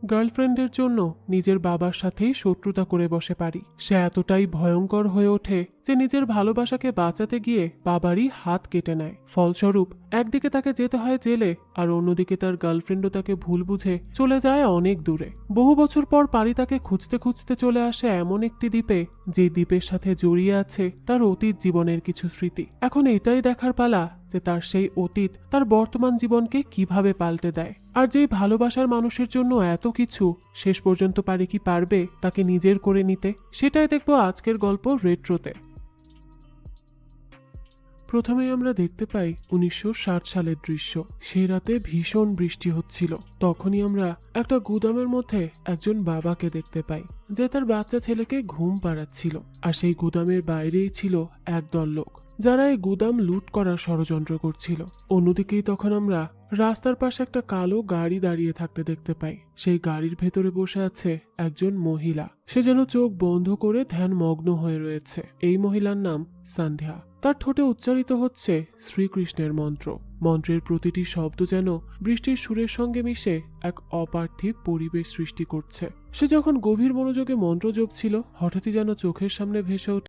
গার্লফ্রেন্ডের জন্য নিজের বাবার সাথেই শত্রুতা করে বসে পারি। সে এতটাই ভয়ঙ্কর হয়ে ওঠে যে নিজের ভালোবাসাকে বাঁচাতে গিয়ে বাবারই হাত কেটে নেয়। ফলস্বরূপ একদিকে তাকে যেতে হয় জেলে, আর অন্যদিকে তার গার্লফ্রেন্ডও তাকে ভুল বুঝে চলে যায় অনেক দূরে। বহু বছর পর পারি তাকে খুঁজতে খুঁজতে চলে আসে এমন একটি দ্বীপে, যে দ্বীপের সাথে জড়িয়ে আছে তার অতীত জীবনের কিছু স্মৃতি। এখন এটাই দেখার পালা যে তার সেই অতীত তার বর্তমান জীবনকে কিভাবে পাল্টে দেয়। আর যেই ভালোবাসার মানুষের জন্য এত কিছু, শেষ পর্যন্ত পারি কি পারবে তাকে নিজের করে নিতে? সেটাই দেখবো আজকের গল্প রেট্রোতে। প্রথমেই আমরা দেখতে পাই 1960 সালের দৃশ্য। সেই রাতে ভীষণ বৃষ্টি হচ্ছিল। তখনই আমরা একটা গুদামের মধ্যে একজন বাবাকে দেখতে পাই, যে তার বাচ্চা ছেলেকে ঘুম পাড়াচ্ছিল। আর সেই গুদামের বাইরেই ছিল একদল লোক, যারা এই গুদাম লুট করার ষড়যন্ত্র করছিল। অন্যদিকেই তখন আমরা রাস্তার পাশে একটা কালো গাড়ি দাঁড়িয়ে থাকতে দেখতে পাই। সেই গাড়ির ভেতরে বসে আছে একজন মহিলা। সে যেন চোখ বন্ধ করে ধ্যান মগ্ন হয়ে রয়েছে। এই মহিলার নাম সন্ধ্যা। তার ঠোঁটে উচ্চারিত হচ্ছে শ্রীকৃষ্ণের মন্ত্র। মন্ত্রের প্রতিটি শব্দ যেন বৃষ্টির সুরের সঙ্গে মিশে এক অপার্থিব পরিবেশ সৃষ্টি করছে। সে যখন গভীর মনোযোগে মন্ত্র জপছিল, হঠাৎই যেন চোখের সামনে ভেসে ওঠে